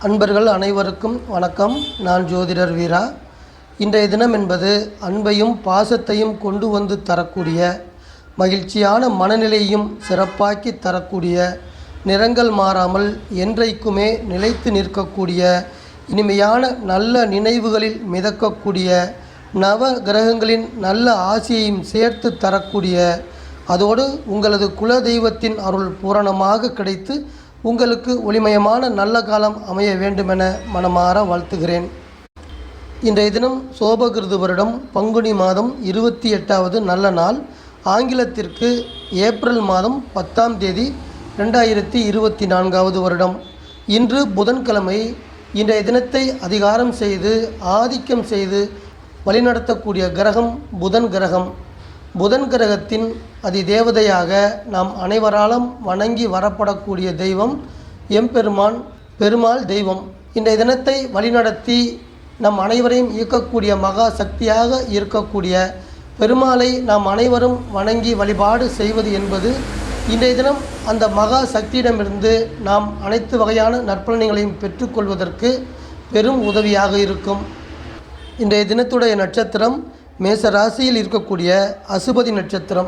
அன்பர்கள் அனைவருக்கும் வணக்கம். நான் ஜோதிடர் வீரா. இன்றைய தினம் என்பது அன்பையும் பாசத்தையும் கொண்டு வந்து தரக்கூடிய, மகிழ்ச்சியான மனநிலையும் சிறப்பாக்கி தரக்கூடிய, நிறங்கள் மாறாமல் என்றைக்குமே நிலைத்து நிற்கக்கூடிய, இனிமையான நல்ல நினைவுகளில் மிதக்கக்கூடிய, நவ கிரகங்களின் நல்ல ஆசியையும் சேர்த்து தரக்கூடிய, அதோடு உங்களது குல தெய்வத்தின் அருள் பூரணமாக கிடைத்து உங்களுக்கு ஒளிமயமான நல்ல காலம் அமைய வேண்டுமென மனமாற வாழ்த்துகிறேன். இன்றைய தினம் சோபகிருது வருடம் பங்குனி மாதம் 28வது நல்ல நாள். ஆங்கிலத்திற்கு ஏப்ரல் மாதம் 10ஆம் தேதி 2024வது வருடம். இன்று புதன்கிழமை. இன்றைய தினத்தை அதிகாரம் செய்து ஆதிக்கம் செய்து வழிநடத்தக்கூடிய கிரகம் புதன் கிரகம். புதன் கிரகத்தின் அதிதேவதையாக நாம் அனைவராலும் வணங்கி வரப்படக்கூடிய தெய்வம் எம்பெருமான், பெருமாள் தெய்வம். இன்றைய தினத்தை வழிநடத்தி நம் அனைவரையும் இயக்கக்கூடிய மகா சக்தியாக இருக்கக்கூடிய பெருமாளை நாம் அனைவரும் வணங்கி வழிபாடு செய்வது என்பது இன்றைய தினம் அந்த மகா சக்தியிடமிருந்து நாம் அனைத்து வகையான நற்பலன்களையும் பெற்றுக்கொள்வதற்கு பெரும் உதவியாக இருக்கும். இன்றைய தினத்துடைய நட்சத்திரம் மேச ராசியில் இருக்கக்கூடிய அசுபதி நட்சத்திரம்.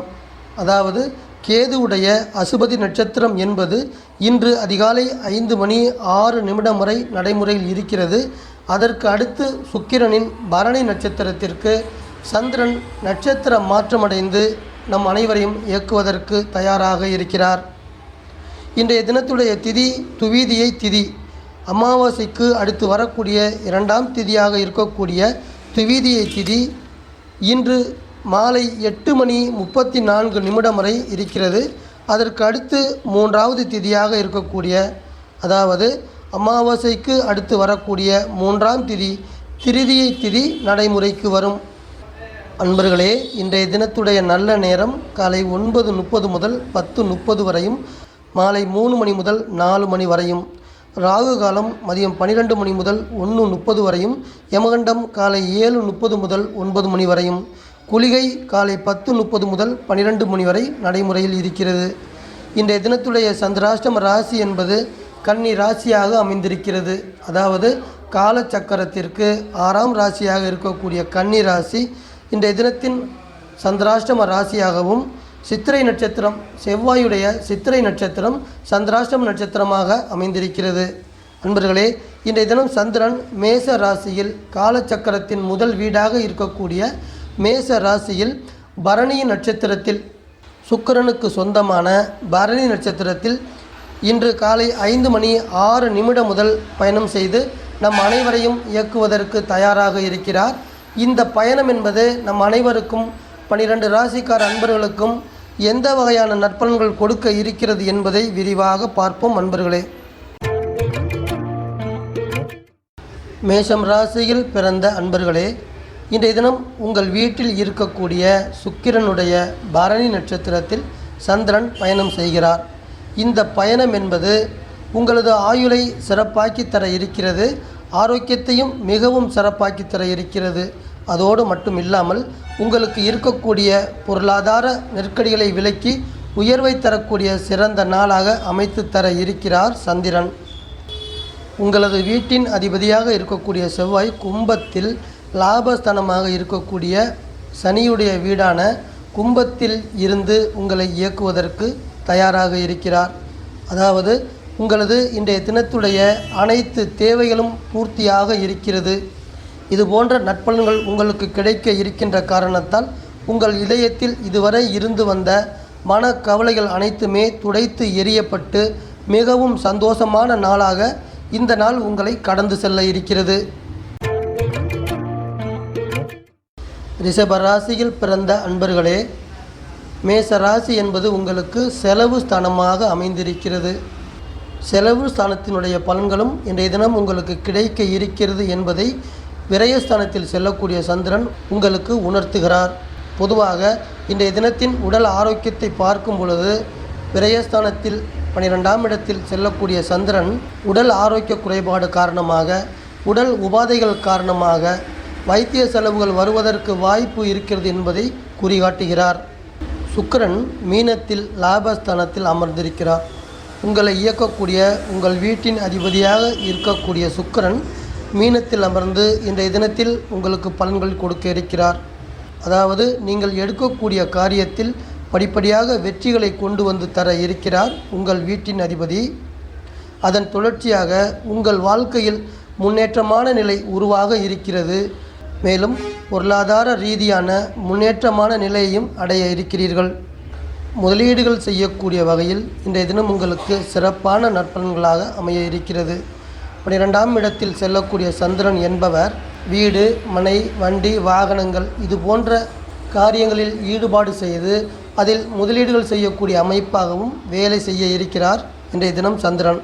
அதாவது கேதுவுடைய அசுபதி நட்சத்திரம் என்பது இன்று அதிகாலை 5:06 வரை நடைமுறையில் இருக்கிறது. அதற்கு அடுத்து சுக்கிரனின் பரணி நட்சத்திரத்திற்கு சந்திரன் நட்சத்திர மாற்றமடைந்து நம் அனைவரையும் இயக்குவதற்கு தயாராக இருக்கிறார். இன்றைய தினத்துடைய திதி துவீதியை திதி. அமாவாசைக்கு அடுத்து வரக்கூடிய 2ஆம் திதியாக இருக்கக்கூடிய துவீதியை திதி இன்று மாலை 8:34 வரை இருக்கிறது. அதற்கு அடுத்து 3ஆவது திதியாக இருக்கக்கூடிய, அதாவது அமாவாசைக்கு அடுத்து வரக்கூடிய 3ஆம் திதி திருதியை திதி நடைமுறைக்கு வரும். அன்பர்களே, இன்றைய தினத்துடைய நல்ல நேரம் காலை 9:30 முதல் 10:30 வரையும், மாலை 3 மணி முதல் 4 மணி வரையும், ராகு காலம் மதியம் 12 மணி முதல் 1:30 வரையும், யமகண்டம் காலை 7:30 முதல் 9 மணி வரையும், குளிகை காலை 10:30 முதல் 12 மணி வரை நடைமுறையில் இருக்கிறது. இன்றைய தினத்துடைய சந்திராஷ்டம ராசி என்பது கன்னி ராசியாக அமைந்திருக்கிறது. அதாவது காலச்சக்கரத்திற்கு 6ஆம் ராசியாக இருக்கக்கூடிய கன்னி ராசி இன்றைய தினத்தின் சந்திராஷ்டம ராசியாகவும், சித்திரை நட்சத்திரம் செவ்வாயுடைய சித்திரை நட்சத்திரம் சந்திராஷ்டம நட்சத்திரமாக அமைந்திருக்கிறது. அன்பர்களே, இன்றைய தினம் சந்திரன் மேச ராசியில் காலச்சக்கரத்தின் முதல் வீடாக இருக்கக்கூடிய மேச ராசியில் பரணி நட்சத்திரத்தில், சுக்கிரனுக்கு சொந்தமான பரணி நட்சத்திரத்தில் இன்று காலை 5:06 முதல் பயணம் செய்து நம் அனைவரையும் இயக்குவதற்கு தயாராக இருக்கிறார். இந்த பயணம் என்பது நம் அனைவருக்கும் 12 ராசிக்கார அன்பர்களுக்கும் எந்த வகையான நற்பலன்கள் கொடுக்க இருக்கிறது என்பதை விரிவாக பார்ப்போம். அன்பர்களே, மேஷம் ராசியில் பிறந்த அன்பர்களே, இன்றைய தினம் உங்கள் வீட்டில் இருக்கக்கூடிய சுக்கிரனுடைய பரணி நட்சத்திரத்தில் சந்திரன் பயணம் செய்கிறார். இந்த பயணம் என்பது உங்களது ஆயுளை சிறப்பாக்கி தர இருக்கிறது. ஆரோக்கியத்தையும் மிகவும் சிறப்பாக்கி தர இருக்கிறது. அதோடு மட்டும் இல்லாமல் உங்களுக்கு இருக்கக்கூடிய பொருளாதார நெருக்கடிகளை விலக்கி உயர்வை தரக்கூடிய சிறந்த நாளாக அமைத்து தர இருக்கிறார் சந்திரன். உங்களது வீட்டின் அதிபதியாக இருக்கக்கூடிய செவ்வாய் கும்பத்தில் லாபஸ்தானமாக இருக்கக்கூடிய சனியுடைய வீடான கும்பத்தில் இருந்து உங்களை இயக்குவதற்கு தயாராக இருக்கிறார். அதாவது உங்களது இன்றைய தினத்துடைய அனைத்து தேவைகளும் பூர்த்தியாக இருக்கிறது. இது போன்ற நற்பலன்கள் உங்களுக்கு கிடைக்க இருக்கின்ற காரணத்தால் உங்கள் இதயத்தில் இதுவரை இருந்து வந்த மனக்கவலைகள் அனைத்துமே துடைத்து எறியப்பட்டு மிகவும் சந்தோஷமான நாளாக இந்த நாள் உங்களை கடந்து செல்ல இருக்கிறது. ரிஷப ராசியில் பிறந்த அன்பர்களே, மேச ராசி என்பது உங்களுக்கு செலவு ஸ்தானமாக அமைந்திருக்கிறது. செலவு ஸ்தானத்தினுடைய பலன்களும் இன்றைய தினம் உங்களுக்கு கிடைக்க இருக்கிறது என்பதை விரயஸ்தானத்தில் செல்லக்கூடிய சந்திரன் உங்களுக்கு உணர்த்துகிறார். பொதுவாக இன்றைய தினத்தின் உடல் ஆரோக்கியத்தை பார்க்கும் பொழுது விரயஸ்தானத்தில் 12ஆம் இடத்தில் செல்லக்கூடிய சந்திரன் உடல் ஆரோக்கிய குறைபாடு காரணமாக, உடல் உபாதைகள் காரணமாக வைத்திய செலவுகள் வருவதற்கு வாய்ப்பு இருக்கிறது என்பதை குறிகாட்டுகிறார். சுக்கிரன் மீனத்தில் லாபஸ்தானத்தில் அமர்ந்திருக்கிறார். உங்களை இயக்கக்கூடிய உங்கள் வீட்டின் அதிபதியாக இருக்கக்கூடிய சுக்கிரன் மீனத்தில் அமர்ந்து இன்றைய தினத்தில் உங்களுக்கு பலன்கள் கொடுக்க இருக்கிறார். அதாவது நீங்கள் எடுக்கக்கூடிய காரியத்தில் படிப்படியாக வெற்றிகளை கொண்டு வந்து தர இருக்கிறார் உங்கள் வீட்டின் அதிபதி. அதன் தொடர்ச்சியாக உங்கள் வாழ்க்கையில் முன்னேற்றமான நிலை உருவாக இருக்கிறது. மேலும் பொருளாதார ரீதியான முன்னேற்றமான நிலையையும் அடைய இருக்கிறீர்கள். முதலீடுகள் செய்யக்கூடிய வகையில் இன்றைய தினம் உங்களுக்கு சிறப்பான நற்பலன்களாக அமைய இருக்கிறது. 12ஆம் இடத்தில் செல்லக்கூடிய சந்திரன் என்பவர் வீடு, மனை, வண்டி, வாகனங்கள் இது போன்ற காரியங்களில் ஈடுபாடு செய்து அதில் முதலீடுகள் செய்யக்கூடிய அமைப்பாகவும் வேலை செய்ய இருக்கிறார் இன்றைய தினம் சந்திரன்.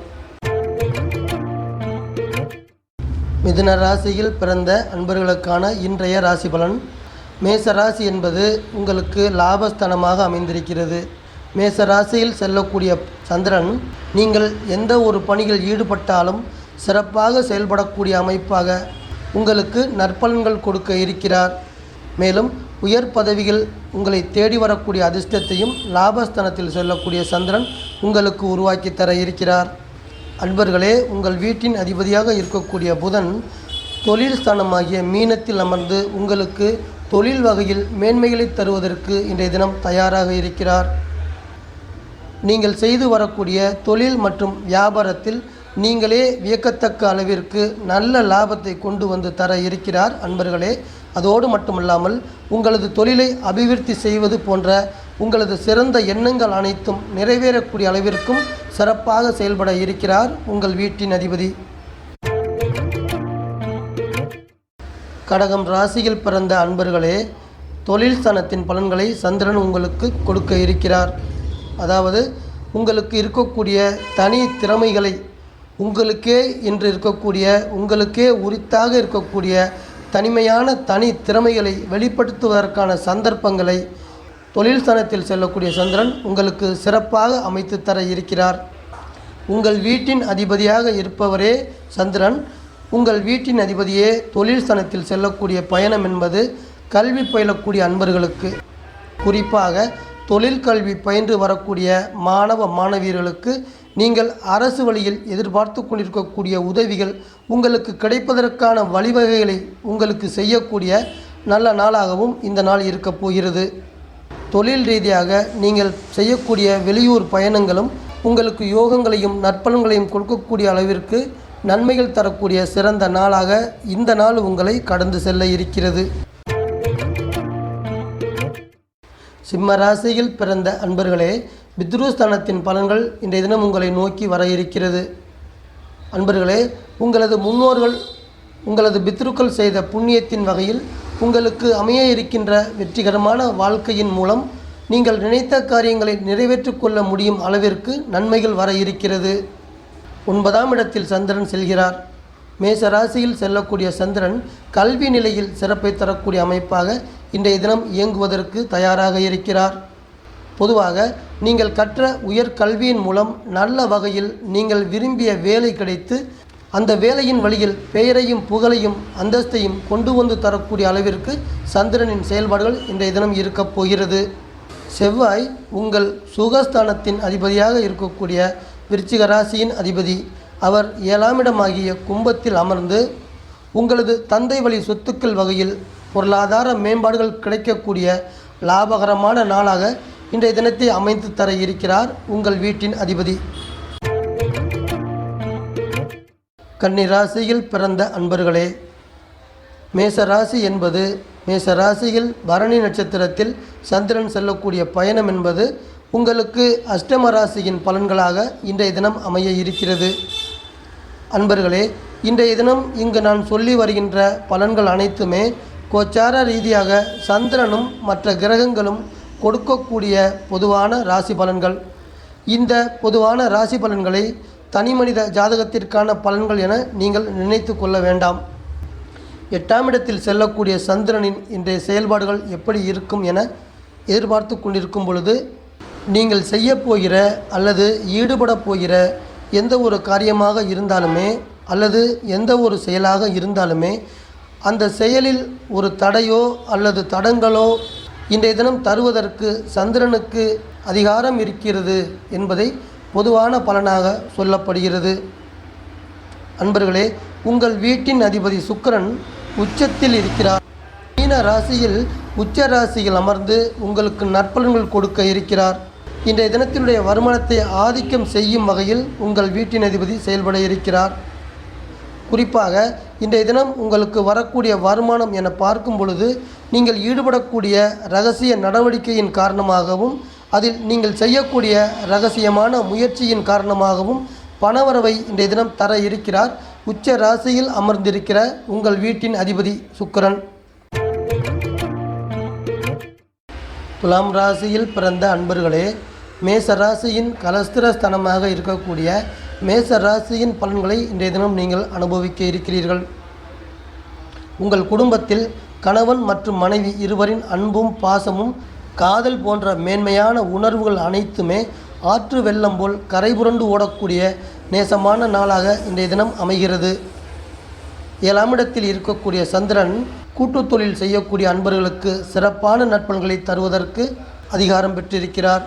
மிதுன ராசியில் பிறந்த அன்பர்களுக்கான இன்றைய ராசி பலன். மேச ராசி என்பது உங்களுக்கு லாபஸ்தானமாக அமைந்திருக்கிறது. மேச ராசியில் செல்லக்கூடிய சந்திரன் நீங்கள் எந்த ஒரு பணியில் ஈடுபட்டாலும் சிறப்பாக செயல்படக்கூடிய அமைப்பாக உங்களுக்கு நற்பலன்கள் கொடுக்க இருக்கிறார். மேலும் உயர் பதவிகள் உங்களை தேடி வரக்கூடிய அதிர்ஷ்டத்தையும் லாபஸ்தானத்தில் செல்லக்கூடிய சந்திரன் உங்களுக்கு உருவாக்கி தர இருக்கிறார். அன்பர்களே, உங்கள் வீட்டின் அதிபதியாக இருக்கக்கூடிய புதன் தொழில் ஸ்தானமாகிய மீனத்தில் அமர்ந்து உங்களுக்கு தொழில் வகையில் மேன்மைகளை தருவதற்கு இன்றைய தினம் தயாராக இருக்கிறார். நீங்கள் செய்து வரக்கூடிய தொழில் மற்றும் வியாபாரத்தில் நீங்களே வியக்கத்தக்க அளவிற்கு நல்ல லாபத்தை கொண்டு வந்து தர இருக்கிறார் அன்பர்களே. அதோடு மட்டுமல்லாமல் உங்களது தொழிலை அபிவிருத்தி செய்வது போன்ற உங்களது சிறந்த எண்ணங்கள் அனைத்தும் நிறைவேறக்கூடிய அளவிற்கும் சிறப்பாக செயல்பட இருக்கிறார் உங்கள் வீட்டின் அதிபதி. கடகம் ராசியில் பிறந்த அன்பர்களே, தொழில் ஸ்தானத்தின் பலன்களை சந்திரன் உங்களுக்கு கொடுக்க இருக்கிறார். அதாவது உங்களுக்கு இருக்கக்கூடிய தனி திறமைகளை உங்களுக்கே இன்று இருக்கக்கூடிய உங்களுக்கே உரித்தாக இருக்கக்கூடிய தனிமையான தனி திறமைகளை வெளிப்படுத்துவதற்கான சந்தர்ப்பங்களை தொழில் ஸ்தானத்தில் செல்லக்கூடிய சந்திரன் உங்களுக்கு சிறப்பாக அமைத்து தர இருக்கிறார். உங்கள் வீட்டின் அதிபதியாக இருப்பவரே சந்திரன். உங்கள் வீட்டின் அதிபதியே தொழில் ஸ்தானத்தில் செல்லக்கூடிய பயணம் என்பது கல்வி பயிலக்கூடிய அன்பர்களுக்கு, குறிப்பாக தொழில் கல்வி பயின்று வரக்கூடிய மாணவ மாணவியர்களுக்கு நீங்கள் அரசு வழியில் எதிர்பார்த்து கொண்டிருக்கக்கூடிய உதவிகள் உங்களுக்கு கிடைப்பதற்கான வழிவகைகளை உங்களுக்கு செய்யக்கூடிய நல்ல நாளாகவும் இந்த நாள் இருக்கப் போகிறது. தொழில் ரீதியாக நீங்கள் செய்யக்கூடிய வெளியூர் பயணங்களும் உங்களுக்கு யோகங்களையும் நற்பலன்களையும் கொடுக்கக்கூடிய அளவிற்கு நன்மைகள் தரக்கூடிய சிறந்த நாளாக இந்த நாள் உங்களை கடந்து செல்ல இருக்கிறது. சிம்ம ராசியில் பிறந்த அன்பர்களே, பித்ருஸ்தானத்தின் பலன்கள் இன்றைய தினம் உங்களை நோக்கி வர இருக்கிறது. அன்பர்களே, உங்களது முன்னோர்கள் உங்களது பித்ருக்கள் செய்த புண்ணியத்தின் வகையில் உங்களுக்கு அமைய இருக்கின்ற வெற்றிகரமான வாழ்க்கையின் மூலம் நீங்கள் நினைத்த காரியங்களை நிறைவேற்றிக் கொள்ள முடியும் அளவிற்கு நன்மைகள் வர இருக்கிறது. 9ஆம் இடத்தில் சந்திரன் செல்கிறார். மேச ராசியில் செல்லக்கூடிய சந்திரன் கல்வி நிலையில் சிறப்பை தரக்கூடிய அமைப்பாக இன்றைய தினம் இயங்குவதற்கு தயாராக இருக்கிறார். பொதுவாக நீங்கள் கற்ற உயர் கல்வியின் மூலம் நல்ல வகையில் நீங்கள் விரும்பிய வேலை கிடைத்து அந்த வேலையின் வழியில் பெயரையும் புகழையும் அந்தஸ்தையும் கொண்டு வந்து தரக்கூடிய அளவிற்கு சந்திரனின் செயல்பாடுகள் இன்றைய தினம் இருக்கப் போகிறது. செவ்வாய் உங்கள் சுகஸ்தானத்தின் அதிபதியாக இருக்கக்கூடிய விருச்சிக ராசியின் அதிபதி. அவர் 7ஆம் இடமாகிய கும்பத்தில் அமர்ந்து உங்களது தந்தை வழி சொத்துக்கள் வகையில் பொருளாதார மேம்பாடுகள் கிடைக்கக்கூடிய லாபகரமான நாளாக இன்றைய தினத்தை அமைத்து தர இருக்கிறார் உங்கள் வீட்டின் அதிபதி. கன்னி ராசியில் பிறந்த அன்பர்களே, மேச ராசி என்பது மேச ராசியில் பரணி நட்சத்திரத்தில் சந்திரன் செல்லக்கூடிய பயணம் என்பது உங்களுக்கு அஷ்டம ராசியின் பலன்களாக இன்றைய தினம் அமைய இருக்கிறது. அன்பர்களே, இன்றைய தினம் இங்கு நான் சொல்லி வருகின்ற பலன்கள் அனைத்துமே கோச்சார ரீதியாக சந்திரனும் மற்ற கிரகங்களும் கொடுக்கக்கூடிய பொதுவான ராசி பலன்கள். இந்த பொதுவான ராசி பலன்களை தனிமனித ஜாதகத்திற்கான பலன்கள் என நீங்கள் நினைத்து கொள்ள வேண்டாம். 8ஆம் இடத்தில் செல்லக்கூடிய சந்திரனின் இன்றைய செயல்பாடுகள் எப்படி இருக்கும் என எதிர்பார்த்து கொண்டிருக்கும் பொழுது நீங்கள் செய்ய போகிற அல்லது ஈடுபட போகிற எந்த ஒரு காரியமாக இருந்தாலுமே அல்லது எந்த ஒரு செயலாக இருந்தாலுமே அந்த செயலில் ஒரு தடையோ அல்லது தடங்களோ இன்றைய தினம் தருவதற்கு சந்திரனுக்கு அதிகாரம் இருக்கிறது என்பதை பொதுவான பலனாக சொல்லப்படுகிறது. அன்பர்களே, உங்கள் வீட்டின் அதிபதி சுக்கிரன் உச்சத்தில் இருக்கிறார். மீன ராசியில் உச்ச ராசியில் அமர்ந்து உங்களுக்கு நற்பலன்கள் கொடுக்க இருக்கிறார். இன்றைய தினத்தினுடைய வருமானத்தை ஆதிக்கம் செய்யும் வகையில் உங்கள் வீட்டின் அதிபதி செயல்பட இருக்கிறார். குறிப்பாக இன்றைய தினம் உங்களுக்கு வரக்கூடிய வருமானம் என பார்க்கும் பொழுது நீங்கள் ஈடுபடக்கூடிய இரகசிய நடவடிக்கையின் காரணமாகவும் அதில் நீங்கள் செய்யக்கூடிய இரகசியமான முயற்சியின் காரணமாகவும் பணவரவை இன்றைய தினம் தர இருக்கிறார் உச்ச ராசியில் அமர்ந்திருக்கிற உங்கள் வீட்டின் அதிபதி சுக்கிரன். துலாம் ராசியில் பிறந்த அன்பர்களே, மேச ராசியின் கலஸ்திரஸ்தானமாக இருக்கக்கூடிய மேச ராசியின் பலன்களை இன்றைய தினம் நீங்கள் அனுபவிக்க இருக்கிறீர்கள். உங்கள் குடும்பத்தில் கணவன் மற்றும் மனைவி இருவரின் அன்பும் பாசமும் காதல் போன்ற மேன்மையான உணர்வுகள் அனைத்துமே ஆற்று வெள்ளம் போல் கரைபுரண்டு ஓடக்கூடிய நேசமான நாளாக இன்றைய தினம் அமைகிறது. 7ஆம் இடத்தில் இருக்கக்கூடிய சந்திரன் கூட்டுத் தொழில் செய்யக்கூடிய அன்பர்களுக்கு சிறப்பான நற்பலன்களை தருவதற்கு அதிகாரம் பெற்றிருக்கிறார்.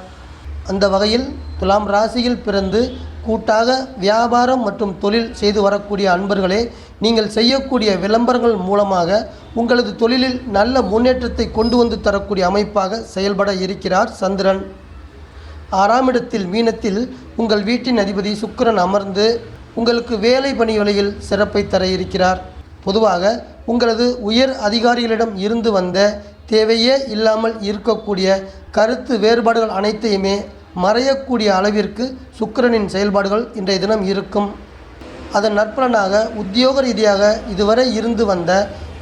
அந்த வகையில் துலாம் ராசியில் பிறந்து கூட்டாக வியாபாரம் மற்றும் தொழில் செய்து வரக்கூடிய அன்பர்களே, நீங்கள் செய்யக்கூடிய விளம்பரங்கள் மூலமாக உங்களது தொழிலில் நல்ல முன்னேற்றத்தை கொண்டு வந்து தரக்கூடிய அமைப்பாக செயல்பட இருக்கிறார் சந்திரன். 6ஆம் இடத்தில் மீனத்தில் உங்கள் வீட்டின் அதிபதி சுக்கிரன் அமர்ந்து உங்களுக்கு வேலை பணி வழியில் சிறப்பை தர இருக்கிறார். பொதுவாக உங்களது உயர் அதிகாரிகளிடம் இருந்து வந்த தேவையே இல்லாமல் இருக்கக்கூடிய கருத்து வேறுபாடுகள் அனைத்தையுமே மறையக்கூடிய அளவிற்கு சுக்கிரனின் செயல்பாடுகள் இன்றைய தினம் இருக்கும். அதன் நற்பலனாக உத்தியோக ரீதியாக இதுவரை இருந்து வந்த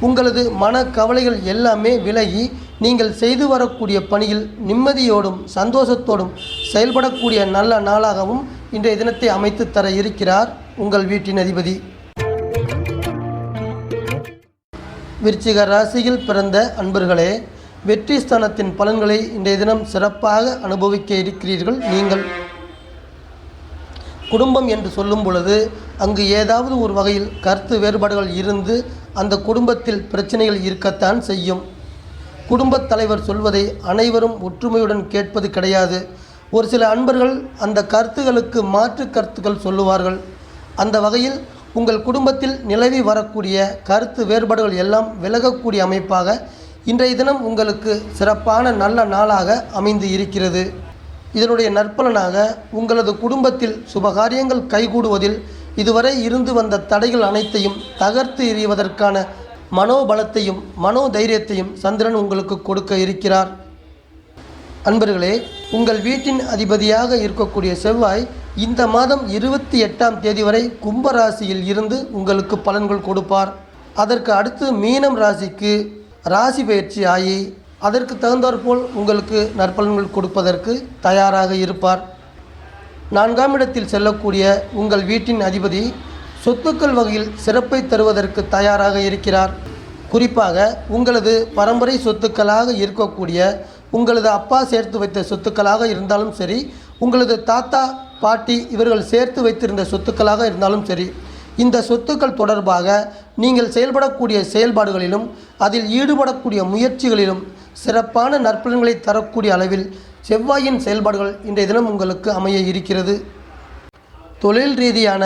உங்களது மனக்கவலைகள் எல்லாமே விலகி நீங்கள் செய்து வரக்கூடிய பணியில் நிம்மதியோடும் சந்தோஷத்தோடும் செயல்படக்கூடிய நல்ல நாளாகவும் இன்றைய தினத்தை அமைத்து தர இருக்கிறார் உங்கள் வீட்டின் அதிபதி. விருச்சிக ராசியில் பிறந்த அன்பர்களே, வெற்றி ஸ்தானத்தின் பலன்களை இன்றைய தினம் சிறப்பாக அனுபவிக்க இருக்கிறீர்கள். நீங்கள் குடும்பம் என்று சொல்லும் பொழுது அங்கு ஏதாவது ஒரு வகையில் கருத்து வேறுபாடுகள் இருந்து அந்த குடும்பத்தில் பிரச்சனைகள் இருக்கத்தான் செய்யும். குடும்பத் தலைவர் சொல்வதை அனைவரும் ஒற்றுமையுடன் கேட்பது கிடையாது. ஒரு சில அன்பர்கள் அந்த கருத்துகளுக்கு மாற்று கருத்துக்கள் சொல்லுவார்கள். அந்த வகையில் உங்கள் குடும்பத்தில் நிலவி வரக்கூடிய கருத்து வேறுபாடுகள் எல்லாம் விலகக்கூடிய அமைப்பாக இன்றைய தினம் உங்களுக்கு சிறப்பான நல்ல நாளாக அமைந்து இருக்கிறது. இதனுடைய நற்பலனாக உங்களது குடும்பத்தில் சுபகாரியங்கள் கைகூடுவதில் இதுவரை இருந்து வந்த தடைகள் அனைத்தையும் தகர்த்து எறிவதற்கான மனோபலத்தையும் மனோதைரியத்தையும் சந்திரன் உங்களுக்கு கொடுக்க இருக்கிறார். அன்பர்களே, உங்கள் வீட்டின் அதிபதியாக இருக்கக்கூடிய செவ்வாய் இந்த மாதம் 28ஆம் தேதி வரை கும்பராசியில் இருந்து உங்களுக்கு பலன்கள் கொடுப்பார். அதற்கு அடுத்து மீனம் ராசிக்கு ராசி பயிற்சி ஆகி அதற்கு தகுந்தாற்போல் உங்களுக்கு நற்பலன்கள் கொடுப்பதற்கு தயாராக இருப்பார். 4ஆம் இடத்தில் செல்லக்கூடிய உங்கள் வீட்டின் அதிபதி சொத்துக்கள் வகையில் சிறப்பை தருவதற்கு தயாராக இருக்கிறார். குறிப்பாக உங்களது பரம்பரை சொத்துக்களாக இருக்கக்கூடிய உங்களது அப்பா சேர்த்து வைத்த சொத்துக்களாக இருந்தாலும் சரி, உங்களது தாத்தா பாட்டி இவர்கள் சேர்த்து வைத்திருந்த சொத்துக்களாக இருந்தாலும் சரி, இந்த சொத்துக்கள் தொடர்பாக நீங்கள் செயல்படக்கூடிய செயல்பாடுகளிலும் அதில் ஈடுபடக்கூடிய முயற்சிகளிலும் சிறப்பான நற்பலன்களை தரக்கூடிய அளவில் செவ்வாயின் செயல்பாடுகள் இன்றைய தினம் உங்களுக்கு அமைய இருக்கிறது. தொழில் ரீதியான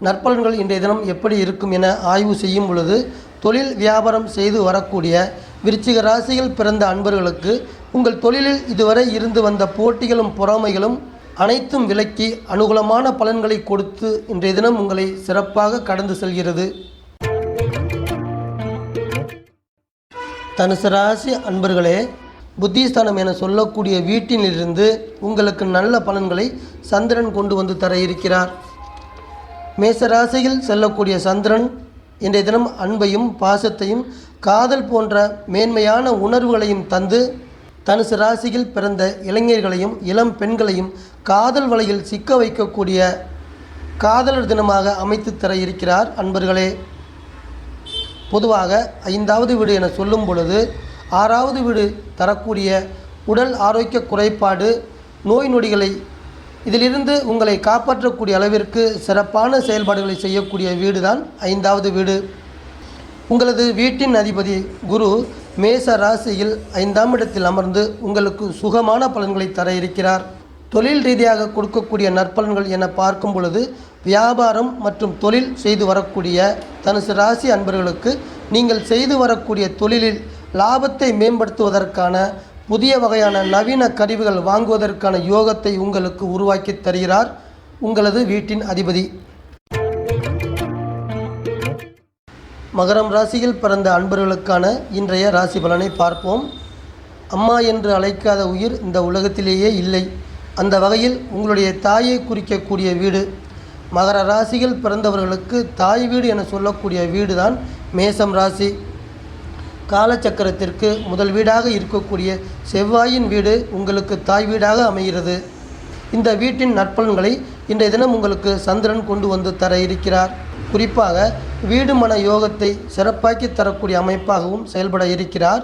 நற்பலன்கள் இன்றைய தினம் எப்படி இருக்கும் என ஆய்வு செய்யும் பொழுது, தொழில் வியாபாரம் செய்து வரக்கூடிய விருச்சிக ராசியில் பிறந்த அன்பர்களுக்கு உங்கள் தொழிலில் இதுவரை இருந்து வந்த போட்டிகளும் பொறாமைகளும் அனைத்தும் விலக்கி அனுகூலமான பலன்களை கொடுத்து இன்றைய தினம் உங்களை சிறப்பாக கடந்து செல்கிறது. தனுசு ராசி அன்பர்களே, புத்திஸ்தானம் என சொல்லக்கூடிய வீட்டிலிருந்து உங்களுக்கு நல்ல பலன்களை சந்திரன் கொண்டு வந்து தர இருக்கிறார். மேசராசியில் செல்லக்கூடிய சந்திரன் இன்றைய தினம் அன்பையும் பாசத்தையும் காதல் போன்ற மேன்மையான உணர்வுகளையும் தந்து தனுசு ராசியில் பிறந்த இளைஞர்களையும் இளம் பெண்களையும் காதல் வலையில் சிக்க வைக்கக்கூடிய காதலர் தினமாக அமைத்து தர இருக்கிறார். அன்பர்களே, பொதுவாக 5வது வீடு என சொல்லும் பொழுது 6வது வீடு தரக்கூடிய உடல் ஆரோக்கிய குறைபாடு, நோய் நொடிகளை இதிலிருந்து உங்களை காப்பாற்றக்கூடிய அளவிற்கு சிறப்பான செயல்பாடுகளை செய்யக்கூடிய வீடு தான் 5வது வீடு. உங்களது வீட்டின் அதிபதி குரு மேச ராசியில் 5ஆம் இடத்தில் அமர்ந்து உங்களுக்கு சுகமான பலன்களை தர இருக்கிறார். தொழில் ரீதியாக கொடுக்கக்கூடிய நற்பலன்கள் என பார்க்கும் பொழுது வியாபாரம் மற்றும் தொழில் செய்து வரக்கூடிய தனுசு ராசி அன்பர்களுக்கு நீங்கள் செய்து வரக்கூடிய தொழிலில் லாபத்தை மேம்படுத்துவதற்கான புதிய வகையான நவீன கருவிகள் வாங்குவதற்கான யோகத்தை உங்களுக்கு உருவாக்கி தருகிறார் உங்களது வீட்டின் அதிபதி. மகரம் ராசியில் பிறந்த அன்பர்களுக்கான இன்றைய ராசி பலனை பார்ப்போம். அம்மா என்று அழைக்காத உயிர் இந்த உலகத்திலேயே இல்லை. அந்த வகையில் உங்களுடைய தாயை குறிக்கக்கூடிய வீடு மகர ராசியில் பிறந்தவர்களுக்கு தாய் வீடு என சொல்லக்கூடிய வீடு தான் மேசம் ராசி. காலச்சக்கரத்திற்கு முதல் வீடாக இருக்கக்கூடிய செவ்வாயின் வீடு உங்களுக்கு தாய் வீடாக அமைகிறது. இந்த வீட்டின் நற்பலன்களை இன்றைய தினம் உங்களுக்கு சந்திரன் கொண்டு வந்து தர இருக்கிறார். குறிப்பாக வீடு மன யோகத்தை சிறப்பாக்கி தரக்கூடிய அமைப்பாகவும் செயல்பட இருக்கிறார்.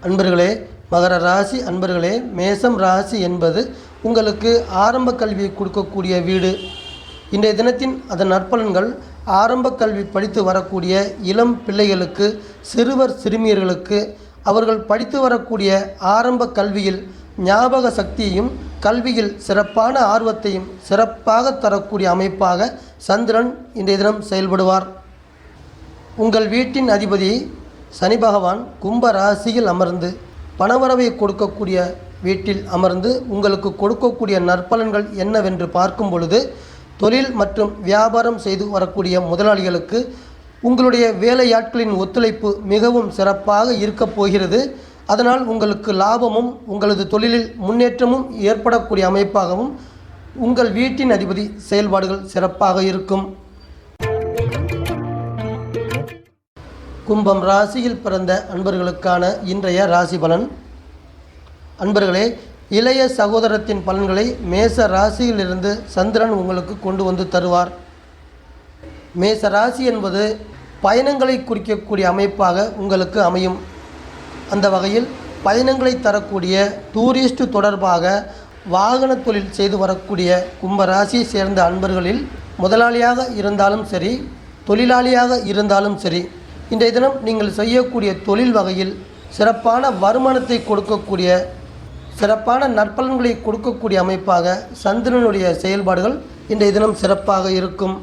அன்பர்களே, மகர ராசி அன்பர்களே, மேசம் ராசி என்பது உங்களுக்கு ஆரம்ப கல்வியை கொடுக்கக்கூடிய வீடு. இன்றைய தினத்தின் அதன் நற்பலன்கள் ஆரம்ப கல்வி படித்து வரக்கூடிய இளம் பிள்ளைகளுக்கு, சிறுவர் சிறுமியர்களுக்கு அவர்கள் படித்து வரக்கூடிய ஆரம்ப கல்வியில் ஞாபக சக்தியையும் கல்வியில் சிறப்பான ஆர்வத்தையும் சிறப்பாக தரக்கூடிய அமைப்பாக சந்திரன் இன்றைய தினம் செயல்படுவார். உங்கள் வீட்டின் அதிபதி சனி பகவான் கும்ப ராசியில் அமர்ந்து பணவரவை கொடுக்கக்கூடிய வீட்டில் அமர்ந்து உங்களுக்கு கொடுக்கக்கூடிய நற்பலன்கள் என்னவென்று பார்க்கும் பொழுது, தொழில் மற்றும் வியாபாரம் செய்து வரக்கூடிய முதலாளிகளுக்கு உங்களுடைய வேலையாட்களின் ஒத்துழைப்பு மிகவும் சிறப்பாக இருக்கப் போகிறது. அதனால் உங்களுக்கு லாபமும் உங்களது தொழிலில் முன்னேற்றமும் ஏற்படக்கூடிய அமைப்பாகவும் உங்கள் வீட்டின் அதிபதி செயல்பாடுகள் சிறப்பாக இருக்கும். கும்பம் ராசியில் பிறந்த அன்பர்களுக்கான இன்றைய ராசி பலன். அன்பர்களே, இளைய சகோதரத்தின் பலன்களை மேச ராசியிலிருந்து சந்திரன் உங்களுக்கு கொண்டு வந்து தருவார். மேச ராசி என்பது பயணங்களை குறிக்கக்கூடிய அமைப்பாக உங்களுக்கு அமையும். அந்த வகையில் பயணங்களை தரக்கூடிய டூரிஸ்ட் தொடர்பாக வாகன தொழில் செய்து வரக்கூடிய கும்பராசியை சேர்ந்த அன்பர்களில் முதலாளியாக இருந்தாலும் சரி, தொழிலாளியாக இருந்தாலும் சரி, இன்றைய தினம் நீங்கள் செய்யக்கூடிய தொழில் வகையில் சிறப்பான வருமானத்தை கொடுக்கக்கூடிய, சிறப்பான நற்பலன்களை கொடுக்கக்கூடிய அமைப்பாக சந்திரனுடைய செயல்பாடுகள் இன்றைய தினம் சிறப்பாக இருக்கும்.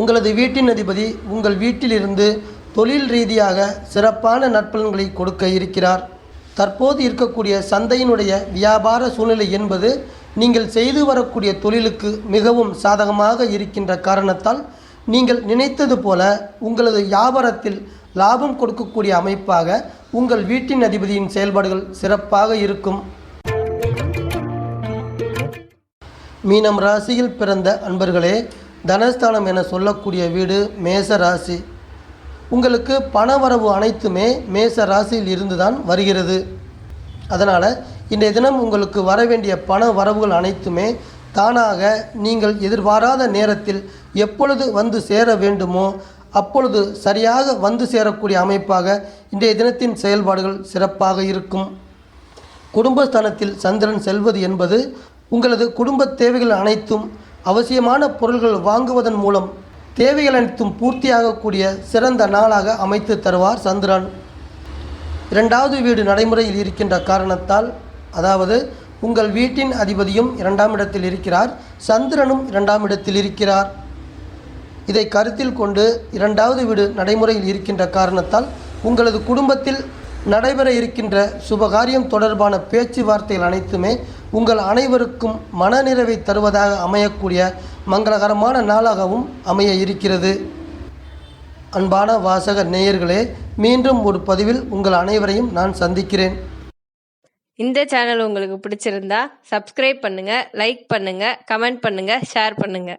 உங்களது வீட்டின் அதிபதி உங்கள் வீட்டிலிருந்து தொழில் ரீதியாக சிறப்பான நற்பலன்களை கொடுக்க இருக்கிறார். தற்போது இருக்கக்கூடிய சந்தையினுடைய வியாபார சூழ்நிலை என்பது நீங்கள் செய்து வரக்கூடிய தொழிலுக்கு மிகவும் சாதகமாக இருக்கின்ற காரணத்தால் நீங்கள் நினைத்தது போல உங்களது வியாபாரத்தில் லாபம் கொடுக்கக்கூடிய அமைப்பாக உங்கள் வீட்டின் அதிபதியின் செயல்பாடுகள் சிறப்பாக இருக்கும். மீனம் ராசியில் பிறந்த அன்பர்களே, தனஸ்தானம் என சொல்லக்கூடிய வீடு மேச ராசி. உங்களுக்கு பணவரவு அனைத்துமே மேச ராசியில் இருந்து தான் வருகிறது. அதனால் இன்றைய தினம் உங்களுக்கு வர வேண்டிய பண வரவுகள் அனைத்துமே தானாக நீங்கள் எதிர்பாராத நேரத்தில் எப்பொழுது வந்து சேர வேண்டுமோ அப்பொழுது சரியாக வந்து சேரக்கூடிய அமைப்பாக இன்றைய தினத்தின் செயல்பாடுகள் சிறப்பாக இருக்கும். குடும்பஸ்தானத்தில் சந்திரன் செல்வது என்பது உங்களது குடும்ப தேவைகள் அனைத்தும் அவசியமான பொருள்கள் வாங்குவதன் மூலம் தேவைகள் அனைத்தும் பூர்த்தியாகக்கூடிய சிறந்த நாளாக அமைத்து தருவார் சந்திரன். இரண்டாவது வீடு நடைமுறையில் இருக்கின்ற காரணத்தால், அதாவது உங்கள் வீட்டின் அதிபதியும் 2ஆம் இடத்தில் இருக்கிறார், சந்திரனும் 2ஆம் இடத்தில் இருக்கிறார். இதை கருத்தில் கொண்டு 2வது வீடு நடைமுறையில் இருக்கின்ற காரணத்தால் உங்களது குடும்பத்தில் நடைபெற இருக்கின்ற சுபகாரியம் தொடர்பான பேச்சுவார்த்தைகள் அனைத்துமே உங்கள் அனைவருக்கும் மனநிறைவை தருவதாக அமையக்கூடிய மங்களகரமான நாளாகவும் அமைய இருக்கிறது. அன்பான வாசக நேயர்களே, மீண்டும் ஒரு பதிவில் உங்கள் அனைவரையும் நான் சந்திக்கிறேன். இந்த சேனல் உங்களுக்கு பிடிச்சிருந்தா சப்ஸ்கிரைப் பண்ணுங்க, லைக் பண்ணுங்க, கமெண்ட் பண்ணுங்க, ஷேர் பண்ணுங்க.